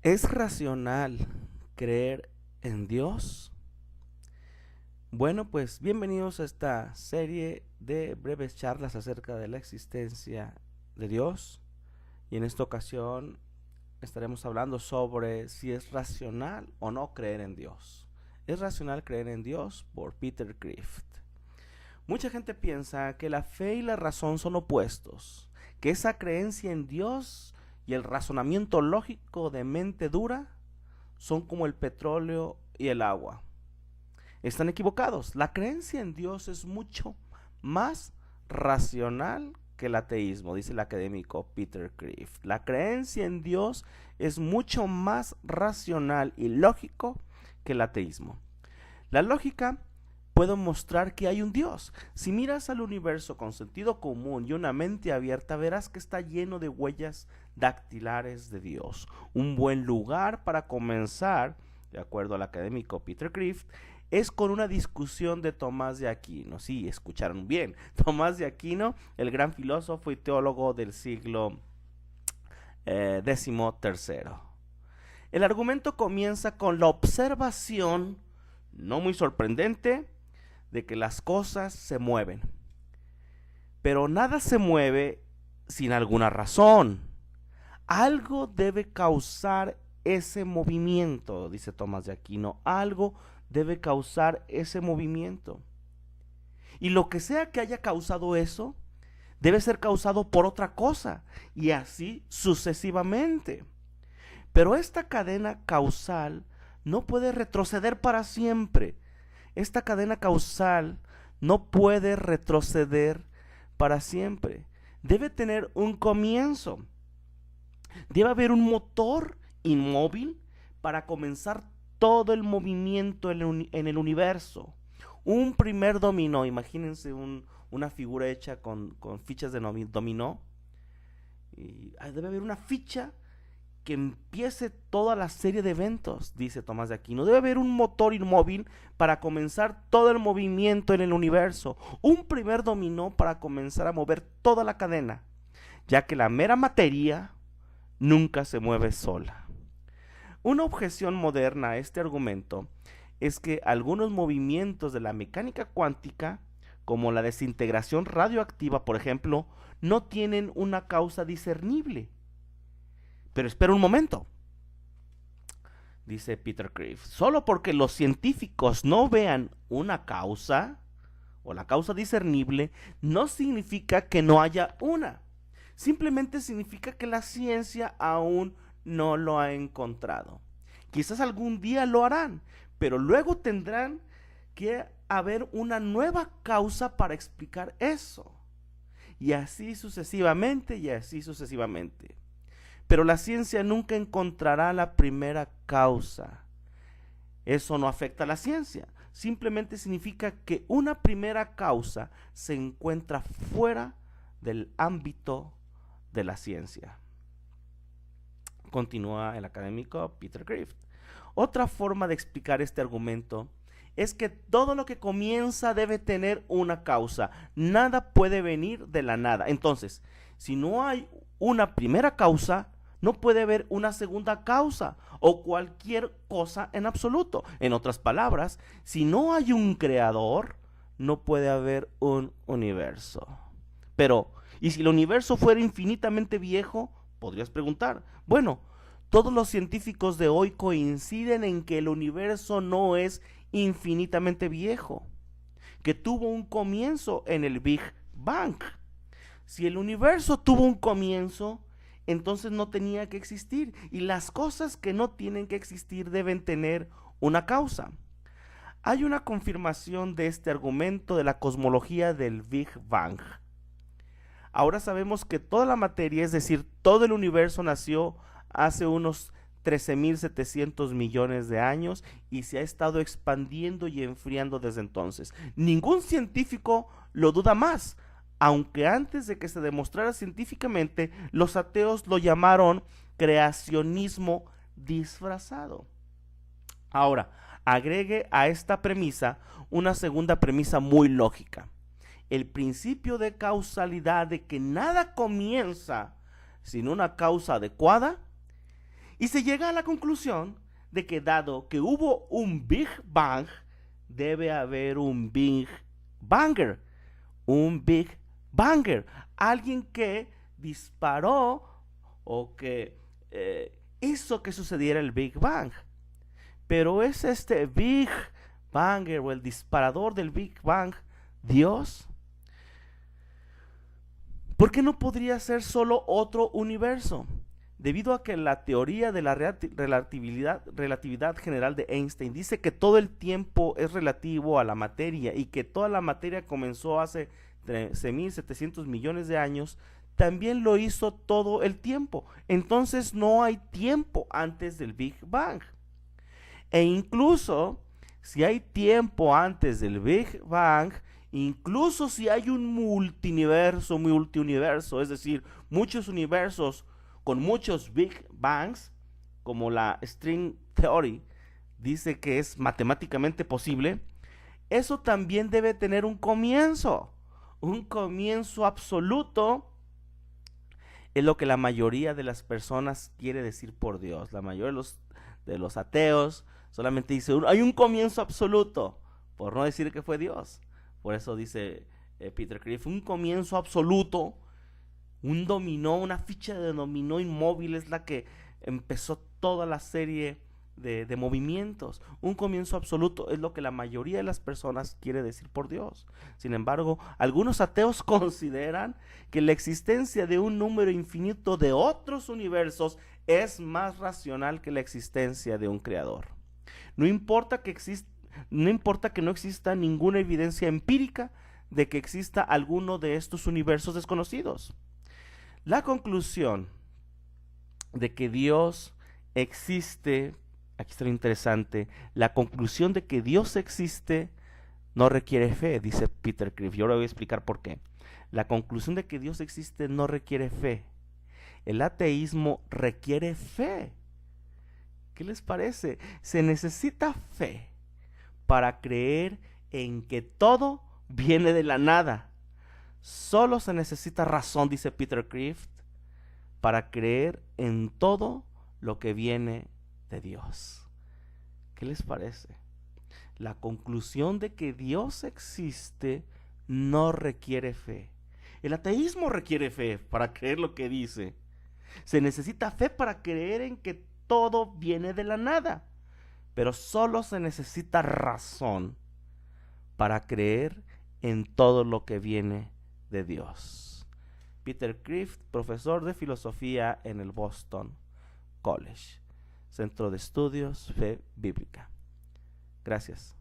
¿Es racional creer en Dios? Bueno, pues bienvenidos a esta serie de breves charlas acerca de la existencia de Dios. Y en esta ocasión estaremos hablando sobre si es racional o no creer en Dios. ¿Es racional creer en Dios? Por Peter Kreeft. Mucha gente piensa que la fe y la razón son opuestos, que esa creencia en Dios y el razonamiento lógico de mente dura son como el petróleo y el agua. Están equivocados. La creencia en Dios es mucho más racional que el ateísmo, dice el académico Peter Kreeft. La creencia en Dios es mucho más racional y lógico que el ateísmo. La lógica puede mostrar que hay un Dios. Si miras al universo con sentido común y una mente abierta, verás que está lleno de huellas dactilares de Dios. Un buen lugar para comenzar, de acuerdo al académico Peter Kreeft, es con una discusión de Tomás de Aquino. Sí, escucharon bien. Tomás de Aquino, el gran filósofo y teólogo del siglo XIII. El argumento comienza con la observación, no muy sorprendente, de que las cosas se mueven. Pero nada se mueve sin alguna razón. Algo debe causar ese movimiento, dice Tomás de Aquino. Algo debe causar ese movimiento. Y lo que sea que haya causado eso, debe ser causado por otra cosa. Y así sucesivamente. Pero esta cadena causal no puede retroceder para siempre. Esta cadena causal no puede retroceder para siempre. Debe tener un comienzo. Debe haber un motor inmóvil para comenzar todo el movimiento en el universo. Un primer dominó, imagínense una figura hecha con fichas de dominó. Y debe haber una ficha que empiece toda la serie de eventos, dice Tomás de Aquino. Debe haber un motor inmóvil para comenzar todo el movimiento en el universo. Un primer dominó para comenzar a mover toda la cadena, ya que la mera materia nunca se mueve sola. Una objeción moderna a este argumento es que algunos movimientos de la mecánica cuántica, como la desintegración radioactiva, por ejemplo, no tienen una causa discernible. Pero espera un momento, dice Peter Kreeft. Solo porque los científicos no vean una causa o la causa discernible, no significa que no haya una. Simplemente significa que la ciencia aún no lo ha encontrado. Quizás algún día lo harán, pero luego tendrán que haber una nueva causa para explicar eso. Y así sucesivamente, y así sucesivamente. Pero la ciencia nunca encontrará la primera causa. Eso no afecta a la ciencia. Simplemente significa que una primera causa se encuentra fuera del ámbito de la ciencia. Continúa el académico Peter Kreeft. Otra forma de explicar este argumento es que todo lo que comienza debe tener una causa. Nada puede venir de la nada. Entonces, si no hay una primera causa, no puede haber una segunda causa o cualquier cosa en absoluto. En otras palabras, si no hay un creador, no puede haber un universo. Pero, ¿y si el universo fuera infinitamente viejo? Podrías preguntar. Bueno, todos los científicos de hoy coinciden en que el universo no es infinitamente viejo, que tuvo un comienzo en el Big Bang. Si el universo tuvo un comienzo, entonces no tenía que existir, y las cosas que no tienen que existir deben tener una causa. Hay una confirmación de este argumento de la cosmología del Big Bang. Ahora sabemos que toda la materia, es decir, todo el universo, nació hace unos 13.700 millones de años y se ha estado expandiendo y enfriando desde entonces. Ningún científico lo duda más, aunque antes de que se demostrara científicamente, los ateos lo llamaron creacionismo disfrazado. Ahora, agregue a esta premisa una segunda premisa muy lógica. El principio de causalidad, de que nada comienza sin una causa adecuada, Y se llega a la conclusión de que dado que hubo un Big Bang, debe haber un Big Banger. Un Big Banger. Alguien que disparó o que hizo que sucediera el Big Bang. Pero ¿es este Big Banger o el disparador del Big Bang Dios? ¿Por qué no podría ser solo otro universo? Debido a que la teoría de la relatividad general de Einstein dice que todo el tiempo es relativo a la materia y que toda la materia comenzó hace 13.700 millones de años, también lo hizo todo el tiempo. Entonces no hay tiempo antes del Big Bang. E incluso si hay tiempo antes del Big Bang, incluso si hay un multiuniverso, es decir, muchos universos con muchos Big Bangs, como la String Theory dice que es matemáticamente posible, eso también debe tener un comienzo absoluto. Es lo que la mayoría de las personas quiere decir por Dios. La mayoría de los ateos solamente dice, hay un comienzo absoluto, por no decir que fue Dios. Por eso dice Peter Crift, un comienzo absoluto, un dominó, una ficha de dominó inmóvil es la que empezó toda la serie de movimientos. Un comienzo absoluto es lo que la mayoría de las personas quiere decir por Dios. Sin embargo, algunos ateos consideran que la existencia de un número infinito de otros universos es más racional que la existencia de un creador. No importa que no exista ninguna evidencia empírica de que exista alguno de estos universos desconocidos. La conclusión de que Dios existe, aquí está lo interesante, la conclusión de que Dios existe no requiere fe, dice Peter Crift. Yo ahora voy a explicar por qué. La conclusión de que Dios existe no requiere fe. El ateísmo requiere fe. ¿Qué les parece? Se necesita fe para creer en que todo viene de la nada. Solo se necesita razón, dice Peter Crift, para creer en todo lo que viene de Dios. ¿Qué les parece? La conclusión de que Dios existe no requiere fe. El ateísmo requiere fe para creer lo que dice. Se necesita fe para creer en que todo viene de la nada. Pero solo se necesita razón para creer en todo lo que viene de Dios. Peter Crift, profesor de filosofía en el Boston College, Centro de Estudios Fe Bíblica. Gracias.